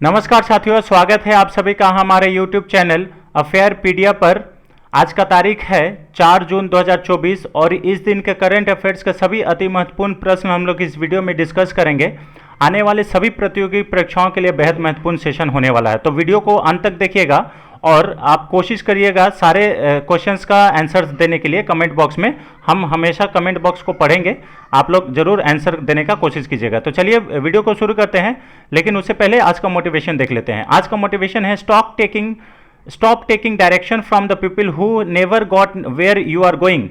नमस्कार साथियों, स्वागत है आप सभी का हमारे YouTube चैनल अफेयरपीडिया पर। आज का तारीख है 4 जून 2024 और इस दिन के करंट अफेयर्स के सभी अति महत्वपूर्ण प्रश्न हम लोग इस वीडियो में डिस्कस करेंगे। आने वाले सभी प्रतियोगी परीक्षाओं के लिए बेहद महत्वपूर्ण सेशन होने वाला है, तो वीडियो को अंत तक देखिएगा और आप कोशिश करिएगा सारे क्वेश्चंस का आंसर्स देने के लिए कमेंट बॉक्स में। हम हमेशा कमेंट बॉक्स को पढ़ेंगे, आप लोग जरूर आंसर देने का कोशिश कीजिएगा। तो चलिए वीडियो को शुरू करते हैं, लेकिन उससे पहले आज का मोटिवेशन देख लेते हैं। आज का मोटिवेशन है stop taking direction from the people who never got where you are going.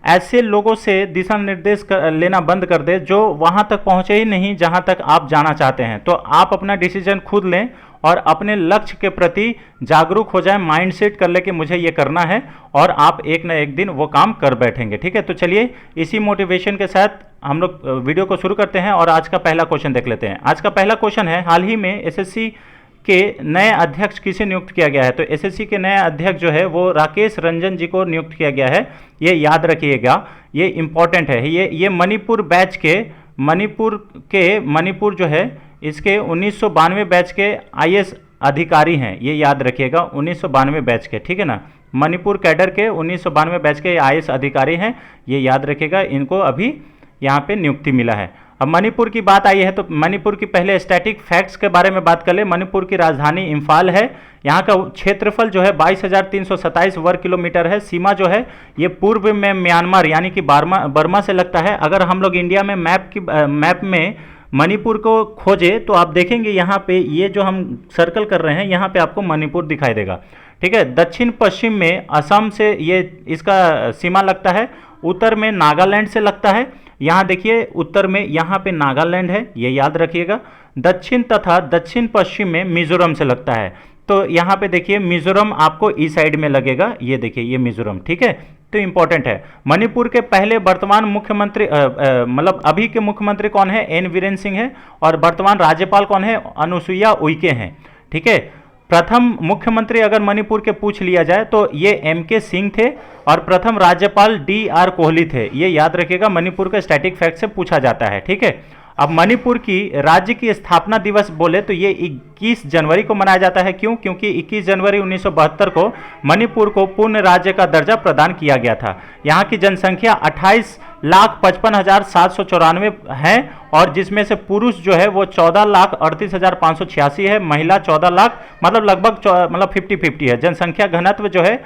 ऐसे लोगों से दिशा निर्देश लेना बंद कर दे जो वहां तक पहुंचे ही नहीं जहां तक आप जाना चाहते हैं। तो आप अपना डिसीजन खुद लें और अपने लक्ष्य के प्रति जागरूक हो जाएं, माइंड सेट कर ले कि मुझे ये करना है, और आप एक न एक दिन वो काम कर बैठेंगे। ठीक है, तो चलिए इसी मोटिवेशन के साथ हम लोग वीडियो को शुरू करते हैं और आज का पहला क्वेश्चन देख लेते हैं। आज का पहला क्वेश्चन है, हाल ही में एसएससी के नए अध्यक्ष किसे नियुक्त किया गया है? तो एसएससी के नए अध्यक्ष जो है वो राकेश रंजन जी को नियुक्त किया गया है। ये याद रखिएगा, ये इंपॉर्टेंट है। ये मणिपुर बैच के मणिपुर जो है इसके 1992 बैच के आईएएस अधिकारी हैं। ये याद रखिएगा, 1992 बैच के, ठीक है ना। मणिपुर कैडर के 1992 बैच के आईएएस अधिकारी हैं, ये याद रखिएगा। इनको अभी यहाँ पे नियुक्ति मिला है। अब मणिपुर की बात आई है तो मणिपुर की पहले स्टैटिक फैक्ट्स के बारे में बात कर ले। मणिपुर की राजधानी इम्फाल है। यहाँ का क्षेत्रफल जो है 22,327 वर्ग किलोमीटर है। सीमा जो है ये पूर्व में म्यांमार यानी कि बर्मा से लगता है। अगर हम लोग इंडिया में मैप में मणिपुर को खोजे तो आप देखेंगे यहाँ पे ये जो हम सर्कल कर रहे हैं यहाँ पे आपको मणिपुर दिखाई देगा। ठीक है, दक्षिण पश्चिम में असम से ये इसका सीमा लगता है, उत्तर में नागालैंड से लगता है। यहाँ देखिए उत्तर में यहाँ पे नागालैंड है, ये याद रखिएगा। दक्षिण तथा दक्षिण पश्चिम में मिजोरम से लगता है। तो यहाँ पे देखिए मिजोरम आपको इस साइड में लगेगा, ये देखिए ये मिजोरम। ठीक है, तो इंपॉर्टेंट है। मणिपुर के पहले वर्तमान मुख्यमंत्री मतलब अभी के मुख्यमंत्री कौन है? एन वीरेन सिंह है। और वर्तमान राज्यपाल कौन है? अनुसुईया उइके हैं। ठीक है, प्रथम मुख्यमंत्री अगर मणिपुर के पूछ लिया जाए तो ये एमके सिंह थे और प्रथम राज्यपाल डीआर कोहली थे। ये याद रखिएगा, मणिपुर के स्टैटिक फैक्ट से पूछा जाता है। ठीक है, अब मणिपुर की राज्य की स्थापना दिवस बोले तो ये 21 जनवरी को मनाया जाता है। क्यों? क्योंकि 21 जनवरी 1972 को मणिपुर को पूर्ण राज्य का दर्जा प्रदान किया गया था। यहाँ की जनसंख्या 28,55,794 है और जिसमें से पुरुष जो है वो 14,38,586 है, महिला 14 लाख, मतलब लगभग 50-50 है। जनसंख्या घनत्व जो है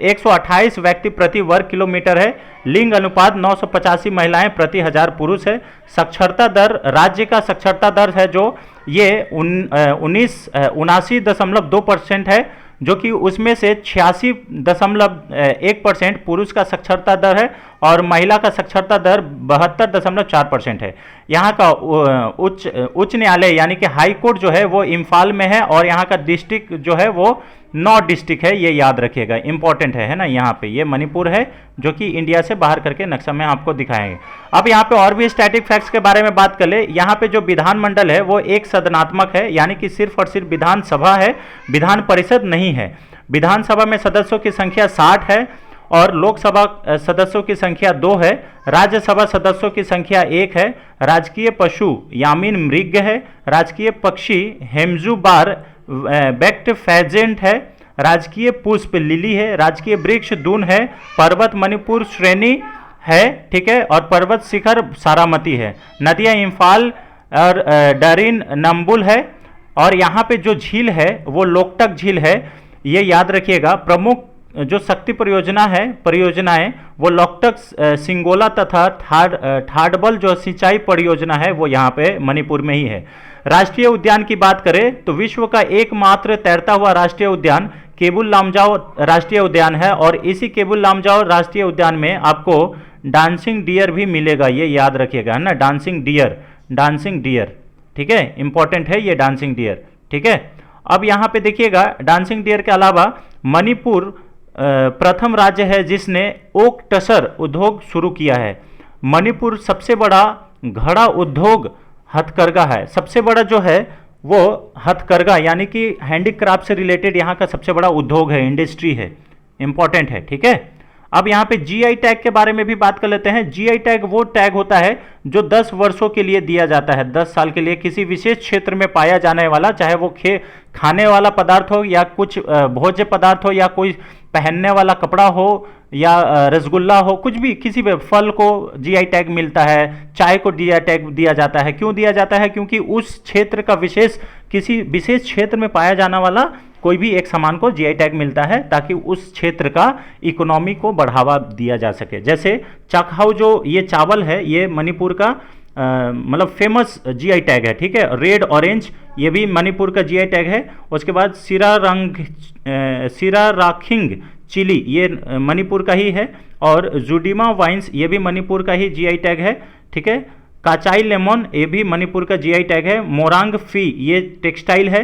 128 व्यक्ति प्रति वर्ग किलोमीटर है। लिंग अनुपात 985 महिलाएं प्रति 1000 पुरुष है। साक्षरता दर, राज्य का साक्षरता दर है जो ये 79.2% है, जो कि उसमें से 86.1% पुरुष का साक्षरता दर है और महिला का साक्षरता दर 72.4% है। यहाँ का उच्च न्यायालय यानी कि हाई कोर्ट जो है वो इम्फाल में है और यहाँ का डिस्ट्रिक्ट जो है वो 9 डिस्ट्रिक्ट है। ये याद रखिएगा, इंपॉर्टेंट है ना। यहाँ पे ये मणिपुर है जो कि इंडिया से बाहर करके नक्शा में आपको दिखाएंगे। अब यहाँ पे और भी स्टैटिक फैक्ट्स के बारे में बात कर ले। यहाँ पे जो विधानमंडल है वो एक सदनात्मक है, यानी कि सिर्फ और सिर्फ विधानसभा है, विधान परिषद नहीं है। विधानसभा में सदस्यों की संख्या 60 है और लोकसभा सदस्यों की संख्या 2 है। राज्यसभा सदस्यों की संख्या 1 है। राजकीय पशु यामीन मृग है। राजकीय पक्षी हेमजू बार बैक्ट फैजेंट है। राजकीय पुष्प लिली है। राजकीय वृक्ष दून है। पर्वत मणिपुर श्रेणी है, ठीक है, और पर्वत शिखर सारामती है। नदियां इम्फाल और डरिन नंबुल है। और यहाँ पे जो झील है वो लोकटक झील है, ये याद रखिएगा। प्रमुख जो शक्ति परियोजनाएं वो लोकटक, सिंगोला तथा ठाडबल जो सिंचाई परियोजना है वो यहाँ पे मणिपुर में ही है। राष्ट्रीय उद्यान की बात करें तो विश्व का एकमात्र तैरता हुआ राष्ट्रीय उद्यान केबुल लामजाओ राष्ट्रीय उद्यान है और इसी केबुल लामजाओ राष्ट्रीय उद्यान में आपको डांसिंग डियर भी मिलेगा। ये याद रखिएगा, है ना, डांसिंग डियर। ठीक है, इंपॉर्टेंट है ये डांसिंग डियर। ठीक है, अब यहाँ पे देखिएगा डांसिंग डियर के अलावा मणिपुर प्रथम राज्य है जिसने ओक टसर उद्योग शुरू किया है। मणिपुर सबसे बड़ा घड़ा उद्योग हथकरघा है। सबसे बड़ा जो है वो हथकरघा यानी कि हैंडीक्राफ्ट से रिलेटेड यहाँ का सबसे बड़ा उद्योग है, इंडस्ट्री है, इंपॉर्टेंट है। ठीक है, अब यहाँ पे जीआई टैग के बारे में भी बात कर लेते हैं। जीआई टैग वो टैग होता है जो 10 वर्षों के लिए दिया जाता है, 10 साल के लिए किसी विशेष क्षेत्र में पाया जाने वाला, चाहे वो खाने वाला पदार्थ हो या कुछ भोज्य पदार्थ हो या कोई पहनने वाला कपड़ा हो या रसगुल्ला हो, कुछ भी, किसी भी फल को जीआई टैग मिलता है, चाय को जीआई टैग दिया जाता है। क्यों दिया जाता है? क्योंकि उस क्षेत्र का किसी विशेष क्षेत्र में पाया जाने वाला कोई भी एक सामान को जीआई टैग मिलता है ताकि उस क्षेत्र का इकोनॉमी को बढ़ावा दिया जा सके। जैसे चाकहाउ जो ये चावल है, ये मणिपुर का मतलब फेमस जीआई टैग है, ठीक है। रेड ऑरेंज ये भी मणिपुर का जीआई टैग है। उसके बाद सिरा राखिंग चिली ये मणिपुर का ही है। और जुडिमा वाइन्स ये भी मणिपुर का ही जीआई टैग है, ठीक है। काचाई लेमन ये भी मणिपुर का जीआई टैग है। मोरांग फी ये टेक्सटाइल है।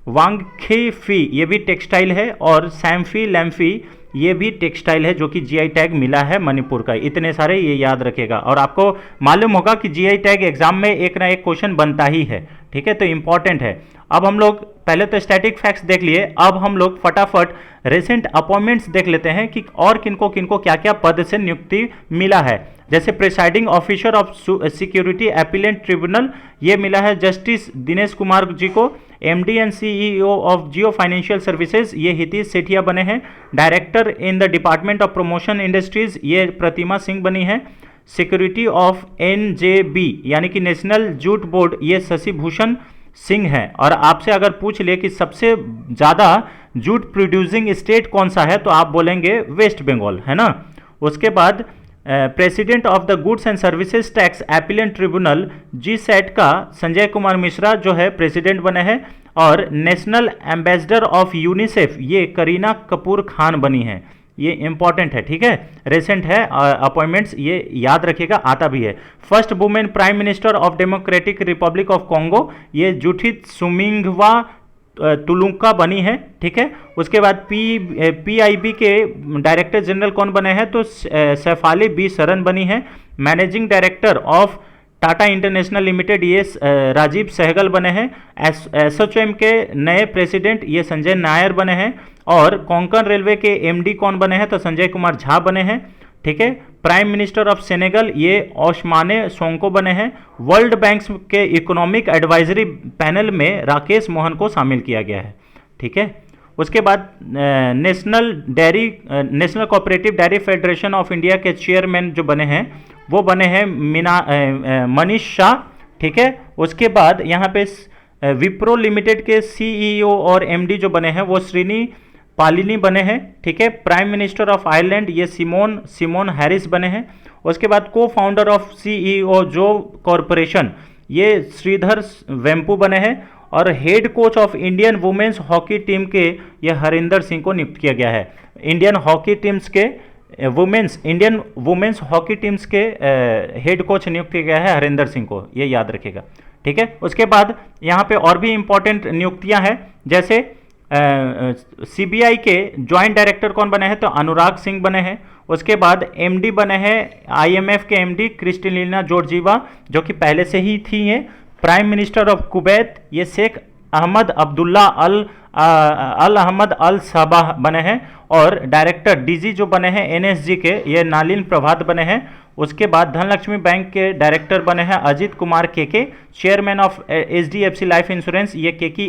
वांगखे फी ये भी टेक्सटाइल है। और सैम्फी लैम्फी ये भी टेक्सटाइल है जो कि जीआई टैग मिला है मणिपुर का। इतने सारे ये याद रखेगा। और आपको मालूम होगा कि जीआई टैग एग्जाम में एक ना एक क्वेश्चन बनता ही है, ठीक है, तो इंपॉर्टेंट है। अब हम लोग पहले तो स्टैटिक फैक्ट्स देख लिए, अब हम लोग फटाफट रिसेंट अपॉइंटमेंट्स देख लेते हैं कि और किनको किनको क्या क्या पद से नियुक्ति मिला है। जैसे presiding officer of security appellate tribunal ये मिला है जस्टिस दिनेश कुमार जी को। MD and CEO of Jio financial services ये हितेश सेठिया बने हैं। Director in the department of promotion industries ये प्रतिमा सिंह बनी है। सिक्योरिटी ऑफ एनजेबी यानी कि नेशनल जूट बोर्ड ये शशि भूषण सिंह है। और आपसे अगर पूछ ले कि सबसे ज़्यादा जूट प्रोड्यूसिंग स्टेट कौन सा है तो आप बोलेंगे वेस्ट बंगाल, है ना। उसके बाद president of the goods and services tax appellate tribunal G SAT का संजय कुमार मिश्रा जो है प्रेसिडेंट बने हैं। और नेशनल एम्बेसडर ऑफ यूनिसेफ ये करीना कपूर खान बनी है। ये इंपॉर्टेंट है, ठीक है, रिसेंट है अपॉइंटमेंट्स, ये याद रखिएगा, आता भी है। First women prime minister of democratic Republic of Congo ये जुठित सुमिंगवा तुलुंका बनी है, ठीक है। उसके बाद पीआईबी के डायरेक्टर जनरल कौन बने हैं तो सैफाली बी सरन बनी है। Managing director of Tata international limited ये राजीव सहगल बने हैं। एसोचैम के नए प्रेसिडेंट ये संजय नायर बने हैं। और कोंकण रेलवे के एमडी कौन बने हैं तो संजय कुमार झा बने हैं, ठीक है। प्राइम मिनिस्टर ऑफ सेनेगल ये ओस्माने सोंको बने हैं। वर्ल्ड बैंक के इकोनॉमिक एडवाइजरी पैनल में राकेश मोहन को शामिल किया गया है, ठीक है। उसके बाद national cooperative dairy federation of India के चेयरमैन जो बने हैं वो बने हैं मनीष शाह, ठीक है। उसके बाद यहाँ पे विप्रो लिमिटेड के सीईओ और एमडी जो बने हैं वो श्रीनी पालिनी बने हैं, ठीक है। प्राइम मिनिस्टर ऑफ आयरलैंड ये सिमोन हैरिस बने हैं। उसके बाद co founder of CEO Zoho corporation ये श्रीधर वेम्पू बने हैं। और head coach of Indian women's hockey team के ये हरिंदर सिंह को नियुक्त किया गया है। इंडियन वुमेन्स हॉकी टीम्स के हेड कोच नियुक्त किया गया है हरिंदर सिंह को, ये याद रखिएगा, ठीक है। उसके बाद यहाँ पे और भी इंपॉर्टेंट नियुक्तियाँ हैं। जैसे सीबीआई के ज्वाइंट डायरेक्टर कौन बने हैं तो अनुराग सिंह बने हैं। उसके बाद एमडी बने हैं आईएमएफ के एमडी क्रिस्टलिना जॉर्जीवा जो कि पहले से ही थी हैं। प्राइम मिनिस्टर ऑफ कुवैत ये शेख अहमद अब्दुल्ला अल अहमद अल सबाह बने हैं। और डायरेक्टर डीजी जो बने हैं एनएसजी के ये नालिन प्रभात बने हैं। उसके बाद धनलक्ष्मी बैंक के डायरेक्टर बने हैं Ajit Kumar K K. Chairman of HDFC life insurance ये केकी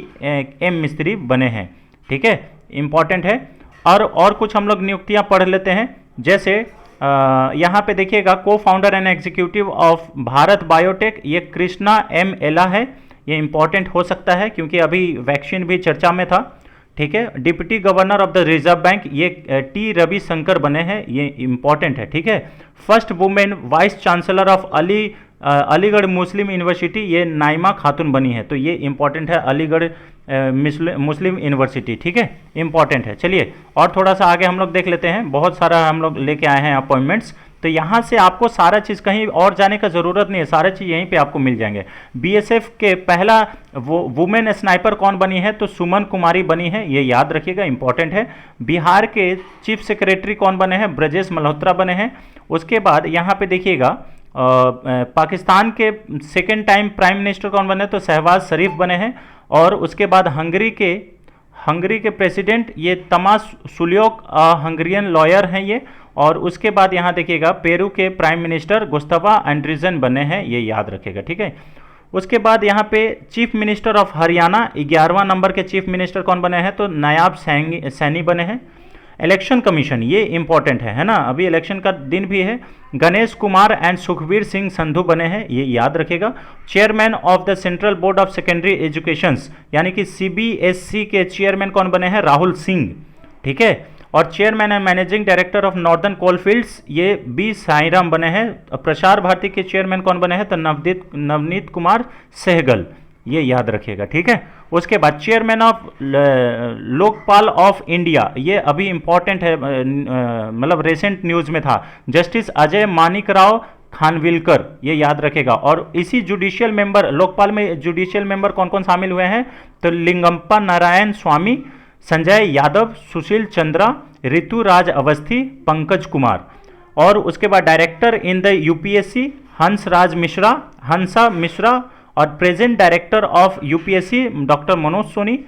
एम मिस्त्री बने हैं, ठीक है, इंपॉर्टेंट है। और कुछ हम लोग नियुक्तियां पढ़ लेते हैं। जैसे यहाँ पे देखिएगा को founder and executive of Bharat biotech ये कृष्णा एम एला है। ये इंपॉर्टेंट हो सकता है क्योंकि अभी वैक्सीन भी चर्चा में था, ठीक है। Deputy governor of the reserve bank ये टी रविशंकर बने हैं, ये इंपॉर्टेंट है, ठीक है। First women vice chancellor of Aligarh Muslim university ये नाइमा खातून बनी है, तो ये इंपॉर्टेंट है, अलीगढ़ मुस्लिम यूनिवर्सिटी, ठीक है, इंपॉर्टेंट है। चलिए और थोड़ा सा आगे हम लोग देख लेते हैं। बहुत सारा हम लोग लेके आए हैं अपॉइंटमेंट्स, तो यहाँ से आपको सारा चीज़ कहीं और जाने का ज़रूरत नहीं है, सारा चीज़ यहीं पे आपको मिल जाएंगे। बीएसएफ के पहला वुमेन स्नाइपर कौन बनी है तो सुमन कुमारी बनी है, ये याद रखिएगा, इंपॉर्टेंट है। बिहार के चीफ सेक्रेटरी कौन बने हैं ब्रजेश मल्होत्रा बने हैं। उसके बाद यहाँ पे देखिएगा पाकिस्तान के सेकेंड टाइम प्राइम मिनिस्टर कौन बने तो शहबाज शरीफ बने हैं। और उसके बाद हंगरी के प्रेसिडेंट ये तमास सुलियोक हंगरियन लॉयर हैं ये। और उसके बाद यहाँ देखिएगा पेरू के प्राइम मिनिस्टर गुस्तावा एंड्रीजन बने हैं, ये याद रखेगा, ठीक है। उसके बाद यहाँ पे चीफ मिनिस्टर ऑफ हरियाणा 11वां नंबर के चीफ मिनिस्टर कौन बने हैं, तो नायाब सैनी बने हैं। इलेक्शन कमीशन ये इंपॉर्टेंट है ना, अभी इलेक्शन का दिन भी है। गणेश कुमार एंड सुखबीर सिंह संधू बने हैं, ये याद रखेगा। Chairman of the central board of secondary education यानी कि CBSC के चेयरमैन कौन बने हैं, राहुल सिंह, ठीक है। और chairman and managing director of northern coalfields ये B साईराम बने हैं। प्रसार भारती के चेयरमैन कौन बने हैं, तो नवनीत कुमार सहगल, ये याद रखिएगा, ठीक है। उसके बाद chairman of Lokpal of India, ये अभी इंपॉर्टेंट है, मतलब रिसेंट न्यूज़ में था, जस्टिस अजय मानिक राव खानविलकर, ये याद रखेगा। और इसी जुडिशियल मेंबर लोकपाल में जुडिशियल मेंबर कौन कौन शामिल हुए हैं, तो लिंगम्पा नारायण स्वामी, संजय यादव, सुशील चंद्रा, ऋतुराज अवस्थी, पंकज कुमार। और उसके बाद director in the UPSC Hansa Mishra और present director of UPSC doctor Manoj Soni.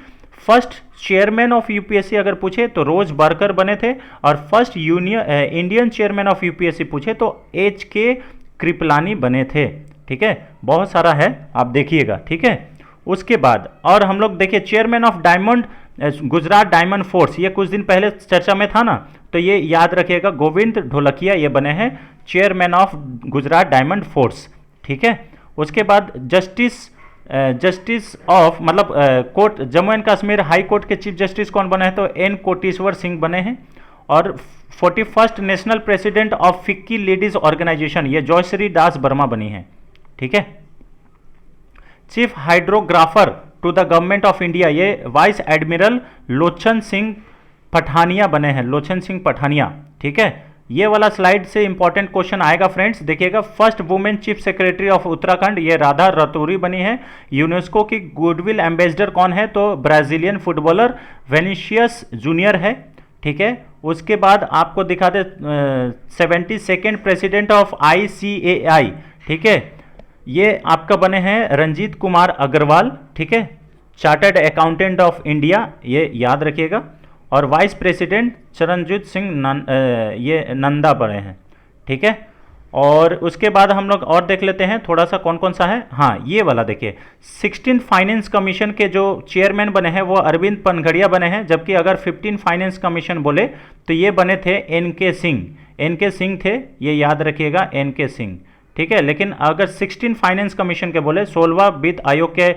First chairman of UPSC अगर पूछे तो रोज बर्कर बने थे। और first Indian chairman of UPSC पूछे तो HK कृपलानी बने थे, ठीक है। बहुत सारा है, आप देखिएगा, ठीक है। उसके बाद और हम लोग देखिए chairman of Gujarat diamond force, ये कुछ दिन पहले चर्चा में था ना, तो ये याद रखिएगा, गोविंद ढोलकिया ये बने हैं chairman of Gujarat diamond force, ठीक है। उसके बाद जस्टिस ऑफ मतलब court Jammu and Kashmir high court के चीफ जस्टिस कौन बने हैं, तो N कोटेश्वर सिंह बने हैं। और 41st national president of FICCI ladies organisation ये जॉयश्री दास वर्मा बनी है, ठीक है। Chief hydrographer to the government of India ये वाइस एडमिरल लोचन सिंह पठानिया बने हैं, लोचन सिंह पठानिया, ठीक है। ये वाला स्लाइड से इंपॉर्टेंट क्वेश्चन आएगा फ्रेंड्स, देखिएगा। First women chief secretary of Uttarakhand ये राधा रतूरी बनी है। यूनेस्को की गुडविल एम्बेसडर कौन है, तो ब्राजीलियन फुटबॉलर वेनिशियस जूनियर है, ठीक है। उसके बाद आपको दिखा दे 72nd प्रेसिडेंट ऑफ ICAI, ठीक है, ये आपका बने हैं रंजीत कुमार अग्रवाल, ठीक है, चार्टर्ड अकाउंटेंट ऑफ इंडिया, ये याद रखिएगा। और वाइस प्रेसिडेंट चरणजीत सिंह ये नंदा बने हैं, ठीक है। और उसके बाद हम लोग और देख लेते हैं थोड़ा सा कौन कौन सा है। हाँ, ये वाला देखिए, 16 फाइनेंस कमीशन के जो चेयरमैन बने हैं वो अरविंद पनघड़िया बने हैं। जबकि अगर 15 फाइनेंस कमीशन बोले तो ये बने थे NK सिंह थे, ये याद रखिएगा, NK सिंह, ठीक है। लेकिन अगर 16 फाइनेंस कमीशन के बोले 16वां वित्त आयोग के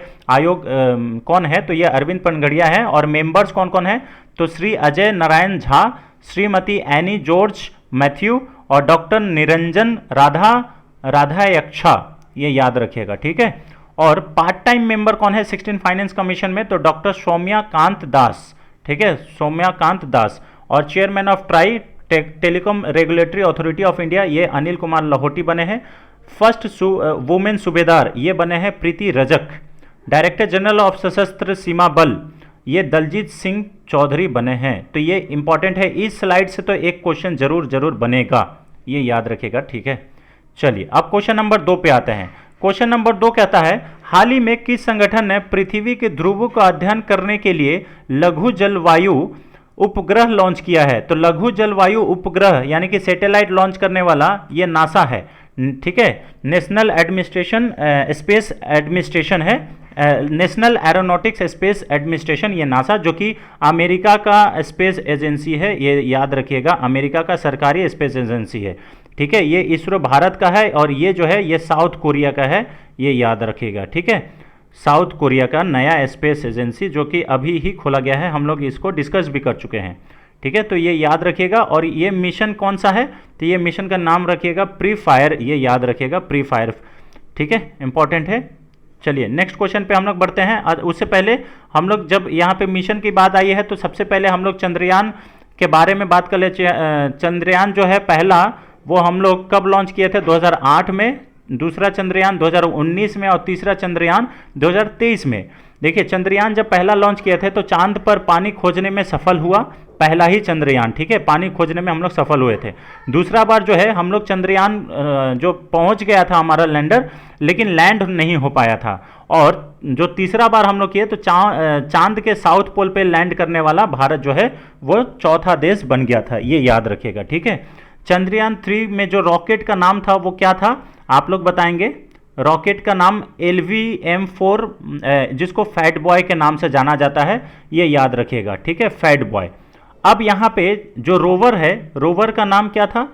कौन है, तो ये अरविंद पनघड़िया है। और मेंबर्स कौन कौन है, तो Shri Ajay Narayan Jha, Shrimati any George Matthew और डॉक्टर निरंजन राधायक्षा, ये याद रखिएगा, ठीक है। और पार्ट टाइम मेंबर कौन है 16 फाइनेंस कमीशन में, तो डॉक्टर सौम्याकांत दास, ठीक है, सौम्याकांत दास। और chairman of try telecom regulatory authority of India ये अनिल कुमार लाहौटी बने हैं। फर्स्ट वुमेन सूबेदार ये बने हैं प्रीति रजक। डायरेक्टर जनरल ऑफ सशस्त्र सीमा बल ये दलजीत सिंह चौधरी बने हैं। तो ये इंपॉर्टेंट है, इस स्लाइड से तो एक क्वेश्चन जरूर बनेगा, ये याद रखिएगा, ठीक है। चलिए अब क्वेश्चन नंबर 2 पे आते हैं। क्वेश्चन नंबर 2 कहता है, हाल ही में किस संगठन ने पृथ्वी के ध्रुवों का अध्ययन करने के लिए लघु जलवायु उपग्रह लॉन्च किया है। तो लघु जलवायु उपग्रह यानी कि सैटेलाइट लॉन्च करने वाला ये नासा है, ठीक है। नेशनल स्पेस एडमिनिस्ट्रेशन है, नेशनल एरोनॉटिक्स स्पेस एडमिनिस्ट्रेशन ये नासा, जो कि अमेरिका का स्पेस एजेंसी है, ये याद रखिएगा, अमेरिका का सरकारी स्पेस एजेंसी है, ठीक है। ये इसरो भारत का है और ये जो है ये साउथ कोरिया का है, ये याद रखिएगा, ठीक है। साउथ कोरिया का नया स्पेस एजेंसी जो कि अभी ही खोला गया है, हम लोग इसको डिस्कस भी कर चुके हैं, ठीक है। तो ये याद रखिएगा। और ये मिशन कौन सा है, तो ये मिशन का नाम रखिएगा प्री फायर, ये याद रखिएगा, प्री फायर, ठीक है, इंपॉर्टेंट है। चलिए नेक्स्ट क्वेश्चन पे हम लोग बढ़ते हैं। उससे पहले हम लोग जब यहाँ पे मिशन की बात आई है तो सबसे पहले हम लोग चंद्रयान के बारे में बात कर ले। चंद्रयान जो है पहला वो हम लोग कब लॉन्च किए थे, 2008 में दूसरा चंद्रयान 2019 में और तीसरा चंद्रयान 2023 में। देखिए चंद्रयान जब पहला लॉन्च किए थे तो चांद पर पानी खोजने में सफल हुआ, पहला ही चंद्रयान, ठीक है, पानी खोजने में हम लोग सफल हुए थे। दूसरा बार जो है हम लोग चंद्रयान जो पहुंच गया था हमारा लैंडर, लेकिन लैंड नहीं हो पाया था। और जो तीसरा बार हम लोग किए तो चांद के साउथ पोल पे लैंड करने वाला भारत जो है वो चौथा देश बन गया था, ये याद रखिएगा, ठीक है। चंद्रयान 3 में जो रॉकेट का नाम था वो क्या था, आप लोग बताएंगे। रॉकेट का नाम LVM-4, जिसको फैट बॉय के नाम से जाना जाता है, ये याद रखिएगा, ठीक है, फैट बॉय। अब यहाँ पे जो रोवर है, रोवर का नाम क्या था,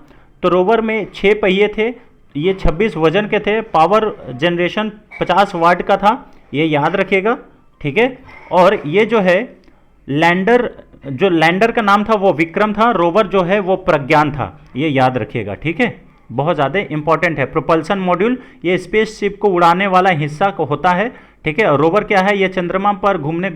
तो रोवर में 6 पहिए थे, ये 26 वजन के थे, पावर जनरेशन 50 वाट का था, ये याद रखिएगा, ठीक है। और ये जो है लैंडर, जो लैंडर का नाम था वो विक्रम था, रोवर जो है वो प्रज्ञान था, ये याद रखिएगा, ठीक है, बहुत ज़्यादा इंपॉर्टेंट है। प्रोपल्सन मॉड्यूल ये स्पेसशिप को उड़ाने वाला हिस्सा को होता है, ठीक है। रोवर क्या है, ये चंद्रमा पर घूमने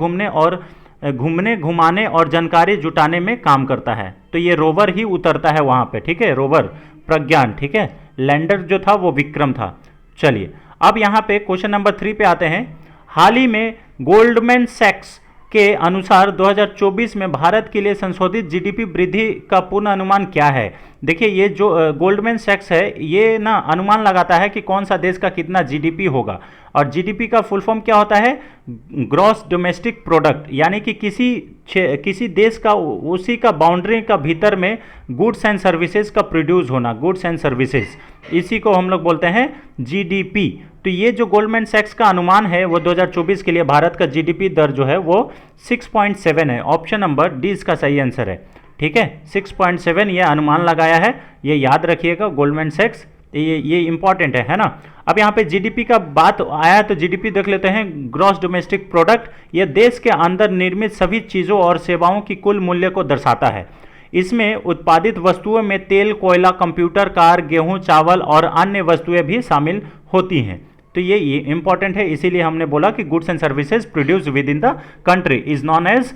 घुमाने और जानकारी जुटाने में काम करता है, तो ये रोवर ही उतरता है वहाँ पे, ठीक है, रोवर प्रज्ञान, ठीक है। लैंडर जो था वो विक्रम था। चलिए अब यहाँ पे क्वेश्चन नंबर 3 पे आते हैं। हाल ही में गोल्डमैन सैक्स के अनुसार 2024 में भारत के लिए संशोधित जीडीपी वृद्धि का पूर्ण अनुमान क्या है। देखिए ये जो गोल्डमैन सैक्स है ये ना अनुमान लगाता है कि कौन सा देश का कितना जीडीपी होगा, और जीडीपी का फुल फॉर्म क्या होता है, ग्रॉस डोमेस्टिक प्रोडक्ट, यानी कि किसी देश का उसी का बाउंड्री का भीतर में गुड्स एंड सर्विसेज का प्रोड्यूस होना, गुड्स एंड सर्विसेज, इसी को हम लोग बोलते हैं जीडीपी। तो ये जो गोल्डमैन सैक्स का अनुमान है वो 2024 के लिए भारत का जीडीपी दर जो है वो 6.7 है। ऑप्शन नंबर डी इसका सही आंसर है, ठीक है, 6.7 ये अनुमान लगाया है, ये याद रखिएगा गोल्डमैन सैक्स, ये इंपॉर्टेंट है ना। अब यहाँ पे जीडीपी का बात आया तो जीडीपी देख लेते हैं। ग्रॉस डोमेस्टिक प्रोडक्ट ये देश के अंदर निर्मित सभी चीज़ों और सेवाओं की कुल मूल्य को दर्शाता है। इसमें उत्पादित वस्तुओं में तेल, कोयला, कंप्यूटर, कार, गेहूं, चावल और अन्य वस्तुएं भी शामिल होती हैं। तो ये इंपॉर्टेंट है, इसीलिए हमने बोला कि goods and services produce within the country is known as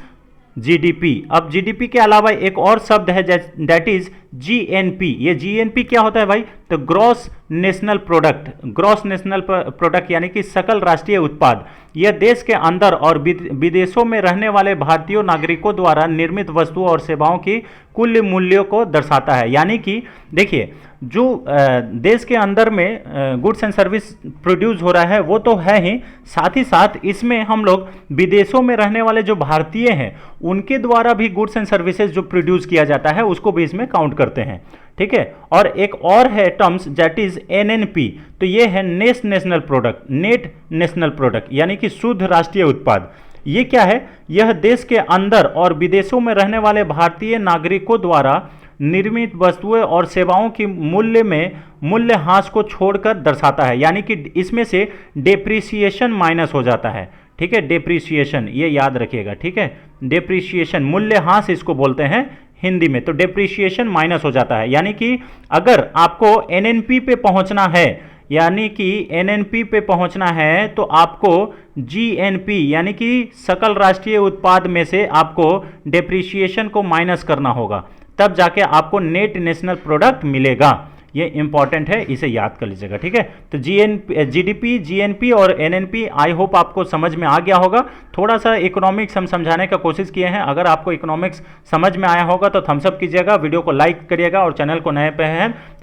GDP. अब जीडीपी के अलावा एक और शब्द है दैट इज जीएनपी। ये जीएनपी क्या होता है भाई, तो gross national product, gross national product यानी कि सकल राष्ट्रीय उत्पाद। यह देश के अंदर और विदेशों में रहने वाले भारतीय नागरिकों द्वारा निर्मित वस्तुओं और सेवाओं की कुल मूल्यों को दर्शाता है। यानी कि देखिए जो देश के अंदर में गुड्स एंड सर्विस प्रोड्यूस हो रहा है वो तो है ही, साथ ही साथ इसमें हम लोग विदेशों में रहने वाले जो भारतीय हैं उनके द्वारा भी गुड्स एंड सर्विसेज जो प्रोड्यूस किया जाता है उसको भी इसमें काउंट करते हैं, ठीक है। और एक और है टर्म्स दैट इज एनएनपी, तो ये है national product, net national product, यानी कि शुद्ध राष्ट्रीय उत्पाद। ये क्या है, यह देश के अंदर और विदेशों में रहने वाले भारतीय नागरिकों द्वारा निर्मित वस्तुएं और सेवाओं की मूल्यह्रास को छोड़कर दर्शाता है, यानी कि इसमें से डेप्रिसिएशन माइनस हो जाता है, ठीक है, डेप्रिसिएशन ये याद रखिएगा, ठीक है, डेप्रिसिएशन मूल्यह्रास इसको बोलते हैं हिंदी में, तो डेप्रिसिएशन माइनस हो जाता है। यानी कि अगर आपको एनएनपी पे पहुंचना है, यानी कि एनएनपी पे पहुंचना है तो आपको जीएनपी यानी कि सकल राष्ट्रीय उत्पाद में से आपको डेप्रिसिएशन को माइनस करना होगा, तब जाके आपको नेट नेशनल प्रोडक्ट मिलेगा। ये इंपॉर्टेंट है, इसे याद कर लीजिएगा, ठीक है। तो जीडीपी, जीएनपी और एनएनपी आई होप आपको समझ में आ गया होगा। थोड़ा सा इकोनॉमिक्स हम समझाने का कोशिश किए हैं, अगर आपको इकोनॉमिक्स समझ में आया होगा तो थम्स अप कीजिएगा, वीडियो को लाइक करिएगा, और चैनल को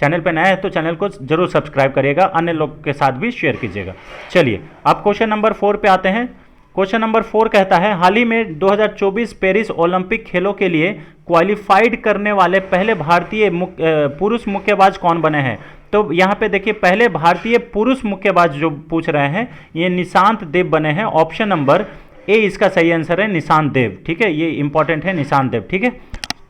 चैनल पे नए हैं तो चैनल को जरूर सब्सक्राइब करिएगा, अन्य लोग के साथ भी शेयर कीजिएगा। चलिए अब क्वेश्चन नंबर 4 पे आते हैं। क्वेश्चन नंबर 4 कहता है, हाल ही में 2024 पेरिस ओलंपिक खेलों के लिए क्वालिफाइड करने वाले पहले भारतीय पुरुष मुक्केबाज कौन बने हैं। तो यहाँ पे देखिए पहले भारतीय पुरुष मुक्केबाज जो पूछ रहे हैं ये निशांत देव बने हैं। ऑप्शन नंबर ए इसका सही आंसर है, निशांत देव, ठीक है, ये इंपॉर्टेंट है, निशांत देव, ठीक है।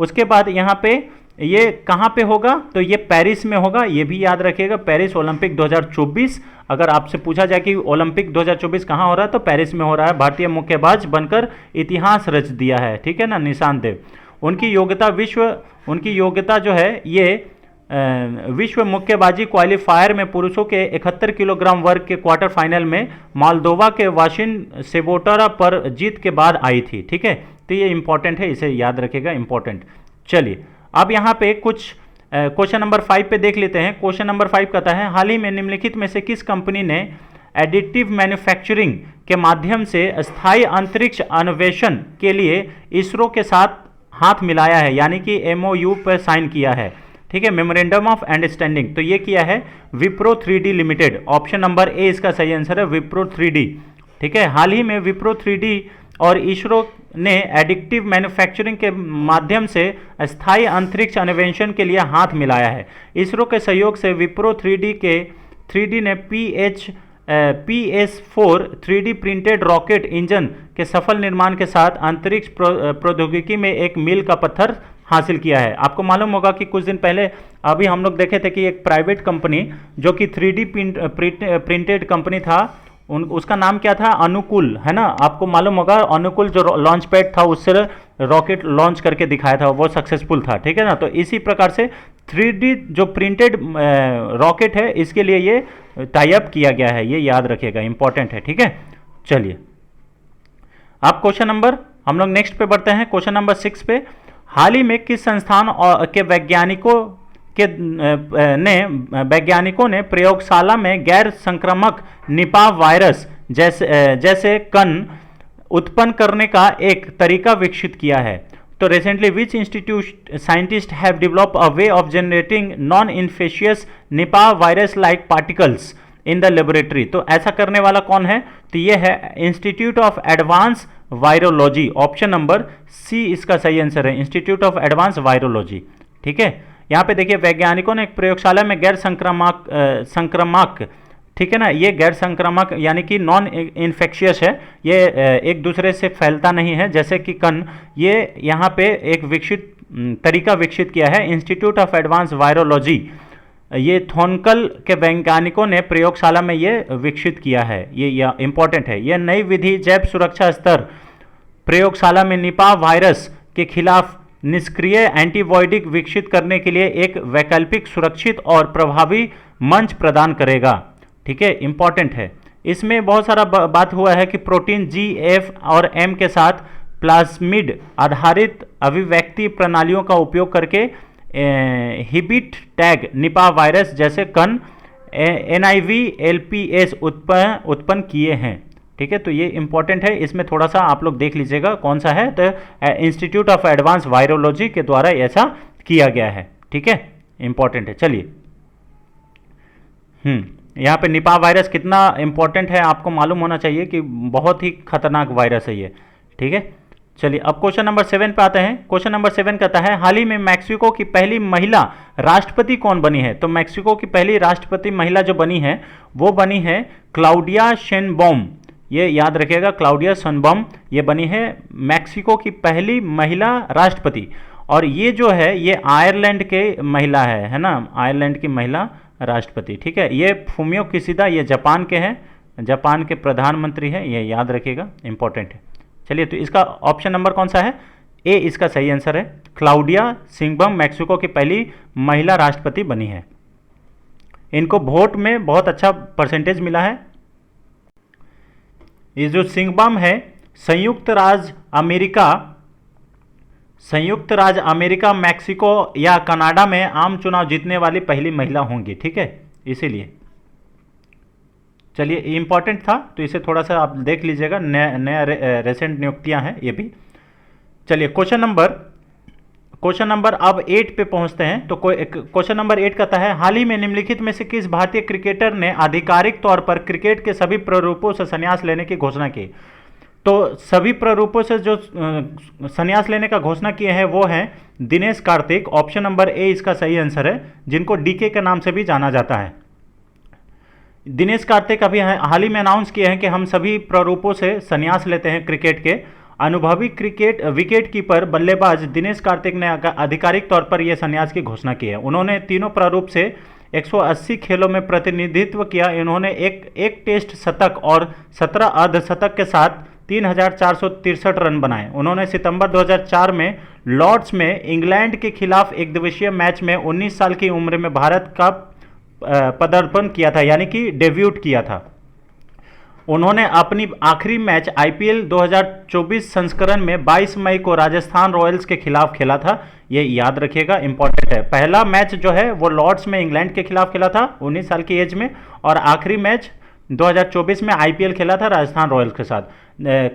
उसके बाद यहाँ पे ये कहाँ पे होगा, तो ये पेरिस में होगा, ये भी याद रखिएगा, पेरिस ओलंपिक 2024। अगर आपसे पूछा जाए कि ओलंपिक 2024 कहाँ हो रहा है तो पेरिस में हो रहा है। भारतीय मुक्केबाज बनकर इतिहास रच दिया है, ठीक है ना, निशांत देव। उनकी योग्यता जो है ये विश्व मुक्केबाजी क्वालिफायर में पुरुषों के 71 किलोग्राम वर्ग के क्वार्टर फाइनल में मोल्दोवा के वाशिन सेबोटरा पर जीत के बाद आई थी, ठीक है। तो ये इंपॉर्टेंट है, इसे याद रखिएगा, इंपॉर्टेंट। चलिए अब यहाँ पे कुछ क्वेश्चन नंबर 5 पे देख लेते हैं। क्वेश्चन नंबर 5 कहता है हाल ही में निम्नलिखित में से किस कंपनी ने एडिटिव मैन्युफैक्चरिंग के माध्यम से स्थायी अंतरिक्ष अन्वेषण के लिए इसरो के साथ हाथ मिलाया है, यानी कि MOU पर साइन किया है। ठीक है, मेमोरेंडम ऑफ अंडरस्टैंडिंग। तो ये किया है Wipro 3D limited. Option number A इसका सही आंसर है, विप्रो 3D। ठीक है, हाल ही में विप्रो 3D और इसरो ने एडिटिव मैन्युफैक्चरिंग के माध्यम से स्थायी अंतरिक्ष अन्वेषण के लिए हाथ मिलाया है। इसरो के सहयोग से विप्रो 3D ने PS4 3D printed rocket engine के सफल निर्माण के साथ अंतरिक्ष प्रौद्योगिकी में एक मील का पत्थर हासिल किया है। आपको मालूम होगा कि कुछ दिन पहले अभी हम लोग देखे थे कि एक प्राइवेट कंपनी जो कि 3D प्रिंटेड कंपनी था, उसका नाम क्या था, अनुकूल, है ना। आपको मालूम होगा अनुकूल जो लॉन्च पैड था उससे रॉकेट लॉन्च करके दिखाया था, वो सक्सेसफुल था। ठीक है ना, तो इसी प्रकार से 3D जो प्रिंटेड रॉकेट है इसके लिए ये टाई अप किया गया है, ये याद रखिएगा, इंपॉर्टेंट है। ठीक है, चलिए अब क्वेश्चन नंबर हम लोग नेक्स्ट पे बढ़ते हैं। क्वेश्चन नंबर 6 पे, हाल ही में किस संस्थान के वैज्ञानिकों ने प्रयोगशाला में गैर संक्रामक निपाह वायरस जैसे कण उत्पन्न करने का एक तरीका विकसित किया है। तो recently which institute scientist have develop a way of generating non infectious Nipah virus like particles in the laboratory. तो ऐसा करने वाला कौन है, तो ये है institute of advance virology. Option number C इसका सही आंसर है, इंस्टीट्यूट ऑफ एडवांस वायरोलॉजी। ठीक है, यहाँ पे देखिए वैज्ञानिकों ने एक प्रयोगशाला में गैर संक्रामक, ठीक है ना, ये गैर संक्रामक यानी कि नॉन इन्फेक्शियस है, ये एक दूसरे से फैलता नहीं है जैसे कि कण, ये यहाँ पे एक तरीका विकसित किया है इंस्टीट्यूट ऑफ एडवांस वायरोलॉजी। ये थोनकल के वैज्ञानिकों ने प्रयोगशाला में ये विकसित किया है, ये इंपॉर्टेंट है। यह नई विधि जैव सुरक्षा स्तर प्रयोगशाला में निपाह वायरस के खिलाफ निष्क्रिय एंटीबॉडी विकसित करने के लिए एक वैकल्पिक, सुरक्षित और प्रभावी मंच प्रदान करेगा। ठीक है, इंपॉर्टेंट है। इसमें बहुत सारा बात हुआ है कि प्रोटीन G, F और M के साथ प्लाज्मिड आधारित अभिव्यक्ति प्रणालियों का उपयोग करके हिबिट टैग निपाह वायरस जैसे कण NIV LPS उत्पन्न किए हैं। ठीक है, तो ये इंपॉर्टेंट है, इसमें थोड़ा सा आप लोग देख लीजिएगा कौन सा है, तो इंस्टीट्यूट ऑफ एडवांस वायरोलॉजी के द्वारा ऐसा किया गया है। ठीक है, इंपॉर्टेंट है। चलिए यहाँ पे निपाह वायरस कितना इंपॉर्टेंट है आपको मालूम होना चाहिए कि बहुत ही खतरनाक वायरस है ये। ठीक है, चलिए अब क्वेश्चन नंबर 7 पे आते हैं। क्वेश्चन नंबर 7 कहता है हाल ही में मैक्सिको की पहली महिला राष्ट्रपति कौन बनी है। तो मैक्सिको की पहली राष्ट्रपति महिला जो बनी है वो बनी है क्लाउडिया शेनबॉम। ये याद रखिएगा, क्लाउडिया शेनबॉम ये बनी है मैक्सिको की पहली महिला राष्ट्रपति। और ये जो है ये आयरलैंड के महिला है ना, आयरलैंड की महिला राष्ट्रपति। ठीक है, ये फुमियो किशिदा ये जापान के हैं, जापान के प्रधानमंत्री हैं, ये याद रखिएगा, इंपॉर्टेंट है। चलिए, तो इसका ऑप्शन नंबर कौन सा है, ए इसका सही आंसर है। क्लाउडिया शेनबॉम मैक्सिको की पहली महिला राष्ट्रपति बनी है। इनको वोट में बहुत अच्छा परसेंटेज मिला है। ये जो शेनबॉम है संयुक्त राज्य अमेरिका, मैक्सिको या कनाडा में आम चुनाव जीतने वाली पहली महिला होंगी। ठीक है, इसीलिए चलिए इंपॉर्टेंट था, तो इसे थोड़ा सा आप देख लीजिएगा, नया रेसेंट नियुक्तियां हैं ये भी। चलिए क्वेश्चन नंबर अब 8 पे पहुंचते हैं। तो क्वेश्चन नंबर 8 कहता है हाल ही में निम्नलिखित में से किस भारतीय क्रिकेटर ने आधिकारिक तौर पर क्रिकेट के सभी प्रारूपों से संन्यास लेने की घोषणा की। तो सभी प्रारूपों से जो संन्यास लेने का घोषणा किए हैं वो हैं Dinesh Karthik. Option number A इसका सही आंसर है, जिनको डीके के नाम से भी जाना जाता है। दिनेश कार्तिक अभी हाल ही में अनाउंस किए हैं कि हम सभी प्रारूपों से संन्यास लेते हैं क्रिकेट के। अनुभवी विकेट कीपर बल्लेबाज दिनेश कार्तिक ने आधिकारिक तौर पर यह संन्यास की घोषणा की है। उन्होंने तीनों प्रारूप से 180 खेलों में प्रतिनिधित्व किया। इन्होंने एक टेस्ट शतक और 17 अर्धशतक के साथ 3,463 रन बनाए। उन्होंने सितंबर 2004 में लॉर्ड्स में इंग्लैंड के खिलाफ एक दिवसीय मैच में 19 साल की उम्र में भारत का पदार्पण किया था, यानी कि डेब्यूट किया था। उन्होंने अपनी आखिरी मैच आईपीएल 2024 संस्करण में 22 मई को राजस्थान रॉयल्स के खिलाफ खेला था। ये याद रखिएगा, इंपॉर्टेंट है। पहला मैच जो है वो लॉर्ड्स में इंग्लैंड के खिलाफ खेला था 19 साल की एज में, और आखिरी मैच 2024 में आईपीएल खेला था राजस्थान रॉयल्स के साथ।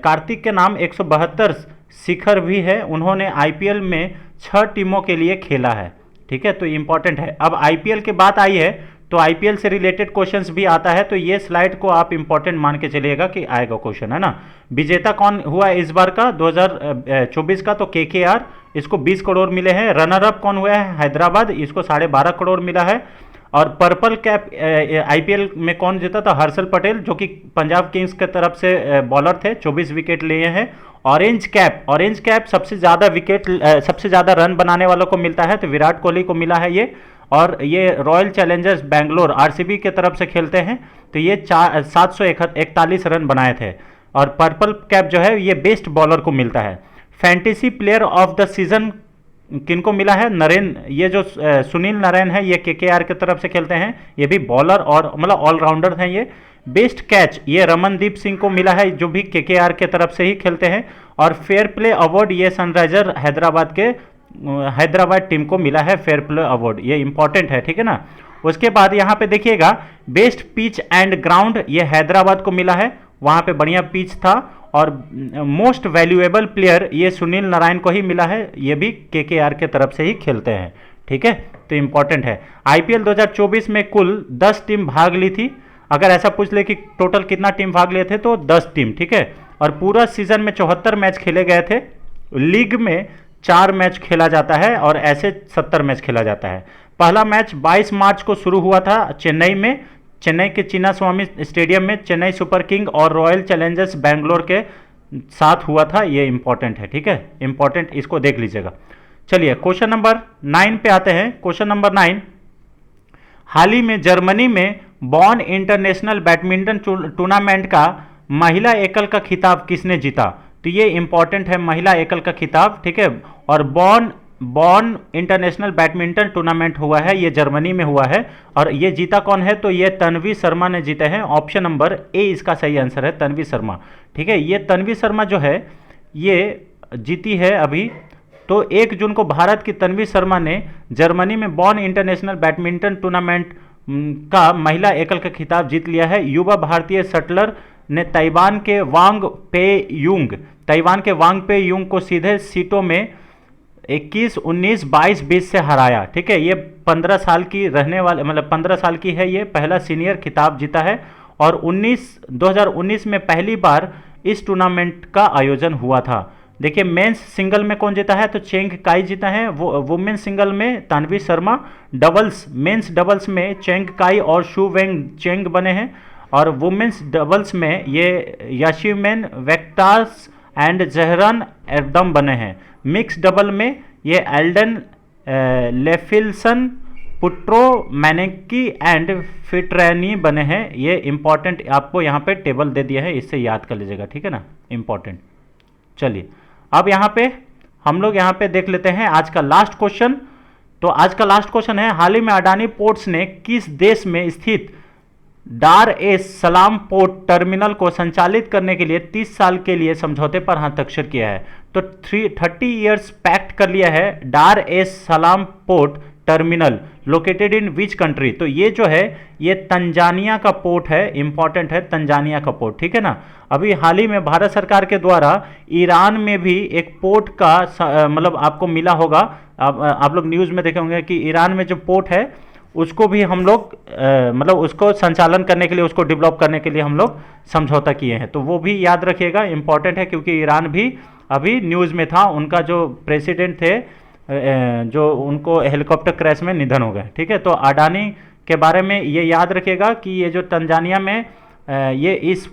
कार्तिक के नाम 172 शिखर भी है, उन्होंने आईपीएल में 6 टीमों के लिए खेला है। ठीक है, तो इंपॉर्टेंट है। अब आईपीएल की बात आई है तो आईपीएल से रिलेटेड क्वेश्चंस भी आता है, तो ये स्लाइड को आप इंपॉर्टेंट मान के चलिएगा कि आएगा क्वेश्चन, है ना। विजेता कौन हुआ इस बार का 2024 का? तो केकेआर, इसको 20 करोड़ मिले हैं। रनर अप कौन हुआ है? हैदराबाद, इसको 12.5 करोड़ मिला है। और पर्पल कैप आईपीएल में कौन जीता था? हर्षल पटेल, जो कि पंजाब किंग्स की तरफ से बॉलर थे, 24 विकेट लिए हैं। ऑरेंज कैप सबसे ज़्यादा विकेट, सबसे ज़्यादा रन बनाने वालों को मिलता है, तो विराट कोहली को मिला है ये। और ये रॉयल चैलेंजर्स बैंगलोर आरसीबी के तरफ से खेलते हैं, तो ये 741 रन बनाए थे। और पर्पल कैप जो है ये बेस्ट बॉलर को मिलता है। Fantasy player of the season किनको मिला है? नरेन, ये जो सुनील नारायण है, ये केकेआर की तरफ से खेलते हैं, ये भी बॉलर और मतलब ऑलराउंडर हैं ये। बेस्ट कैच ये रमनदीप सिंह को मिला है, जो भी केकेआर के तरफ से ही खेलते हैं। और फेयर प्ले अवार्ड ये सनराइजर हैदराबाद टीम को मिला है, फेयर प्ले अवार्ड, ये इंपॉर्टेंट है, ठीक है ना। उसके बाद यहाँ पे देखिएगा बेस्ट पिच एंड ग्राउंड ये हैदराबाद को मिला है, वहाँ पे बढ़िया पिच था। और मोस्ट वैल्यूएबल प्लेयर ये सुनील नारायण को ही मिला है, ये भी केकेआर के तरफ से ही खेलते हैं, ठीक है, तो इंपॉर्टेंट है। आईपीएल 2024 में कुल 10 टीम भाग ली थी। अगर ऐसा पूछ ले कि टोटल कितना टीम भाग लिए थे, तो 10 टीम, ठीक है। और पूरा सीजन में 74 मैच खेले गए थे। लीग में 4 मैच खेला जाता है और ऐसे 70 मैच खेला जाता है। पहला मैच 22 मार्च को शुरू हुआ था चेन्नई में, चेन्नई के चिन्नास्वामी स्टेडियम में चेन्नई सुपर किंग और रॉयल चैलेंजर्स बैंगलोर के साथ हुआ था। ये इंपॉर्टेंट है, ठीक है, इंपॉर्टेंट, इसको देख लीजिएगा। चलिए क्वेश्चन नंबर 9 पे आते हैं। क्वेश्चन नंबर 9, हाल ही में जर्मनी में बॉर्न इंटरनेशनल बैडमिंटन टूर्नामेंट का महिला एकल का खिताब किसने जीता? तो ये इंपॉर्टेंट है, महिला एकल का खिताब, ठीक है। और बॉर्न इंटरनेशनल बैडमिंटन टूर्नामेंट हुआ है, ये जर्मनी में हुआ है। और ये जीता कौन है? तो ये तन्वी शर्मा ने जीते हैं। ऑप्शन नंबर ए इसका सही आंसर है, तन्वी शर्मा, ठीक है। ये तन्वी शर्मा जो है ये जीती है अभी। तो 1 जून को भारत की तन्वी शर्मा ने जर्मनी में बॉर्न इंटरनेशनल बैडमिंटन टूर्नामेंट का महिला एकल का खिताब जीत लिया है। युवा भारतीय शटलर ने ताइवान के वांग पे यूंग को सीधे सीटों में 21, 19, 22, 20 से हराया, ठीक है। ये 15 साल की रहने वाले, मतलब 15 साल की है, ये पहला सीनियर खिताब जीता है। और 2019 में पहली बार इस टूर्नामेंट का आयोजन हुआ था। देखिए मेंस सिंगल में कौन जीता है? तो चेंग काई जीता है। वो वुमेन्स सिंगल में तानवी शर्मा, मेंस डबल्स में चेंग काई और शू वेंग चेंग बने हैं। और वुमेन्स डबल्स में ये याशिमेन वेक्टास एंड जहरान एर्दम बने हैं। मिक्स डबल में ये एल्डन लेफिल्सन, पुट्रो मैनेकी एंड फिट्रैनी बने हैं। ये इंपॉर्टेंट, आपको यहाँ पे टेबल दे दिया है, इससे याद कर लीजिएगा, ठीक है ना, इंपॉर्टेंट। चलिए अब यहाँ पे हम लोग यहाँ पे देख लेते हैं आज का लास्ट क्वेश्चन। तो आज का लास्ट क्वेश्चन है, हाल ही में अडानी पोर्ट्स ने किस देश में स्थित डार एस सलाम पोर्ट टर्मिनल को संचालित करने के लिए 30 साल के लिए समझौते पर हस्ताक्षर किया है? तो 30 ईयर्स पैक्ट कर लिया है। डार एस सलाम port terminal located in which country? तो ये जो है ये तंजानिया का पोर्ट है, इंपॉर्टेंट है, तंजानिया का पोर्ट, ठीक है ना। अभी हाल ही में भारत सरकार के द्वारा ईरान में भी एक पोर्ट का मतलब आपको मिला होगा, आप लोग न्यूज़ में देखे होंगे कि ईरान में जो पोर्ट है उसको भी हम लोग मतलब उसको संचालन करने के लिए, उसको डेवलप करने के लिए हम लोग समझौता किए हैं। तो वो भी याद रखिएगा, इंपॉर्टेंट है, क्योंकि ईरान भी अभी न्यूज़ में था, उनका जो प्रेसिडेंट थे जो उनको हेलीकॉप्टर क्रैश में निधन हो गए, ठीक है। तो अडानी के बारे में ये याद रखिएगा कि ये जो तंजानिया में ये इस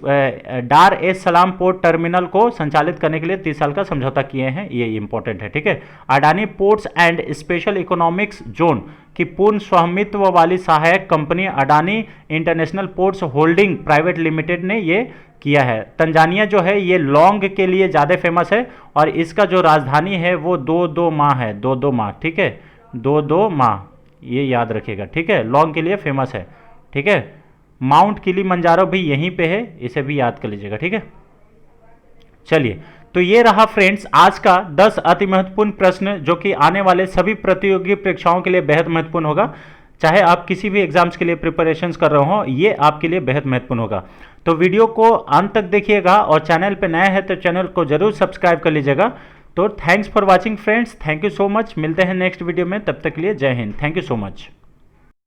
डार एस सलाम पोर्ट टर्मिनल को संचालित करने के लिए 30 साल का समझौता किए हैं, ये इंपॉर्टेंट है, ठीक है। Adani ports and special economics zone की पूर्ण स्वामित्व वाली सहायक company Adani international ports holding private limited ने ये किया है। तंजानिया जो है ये लौंग के लिए ज़्यादा फेमस है और इसका जो राजधानी है वो दो माह है, दो माह, ठीक है, दो माह, ये याद रखिएगा, ठीक है, लौंग के लिए फेमस है, ठीक है। माउंट किलिमंजारो भी यहीं पे है, इसे भी याद कर लीजिएगा, ठीक है। चलिए, तो ये रहा फ्रेंड्स आज का 10 अति महत्वपूर्ण प्रश्न जो कि आने वाले सभी प्रतियोगी परीक्षाओं के लिए बेहद महत्वपूर्ण होगा। चाहे आप किसी भी एग्जाम्स के लिए प्रिपरेशंस कर रहे हो, ये आपके लिए बेहद महत्वपूर्ण होगा। तो वीडियो को अंत तक देखिएगा और चैनल पे नए हैं तो चैनल को जरूर सब्सक्राइब कर लीजिएगा। तो thanks for watching friends, thank you so much. मिलते हैं नेक्स्ट वीडियो में, तब तक के लिए जय Hind, thank you so much.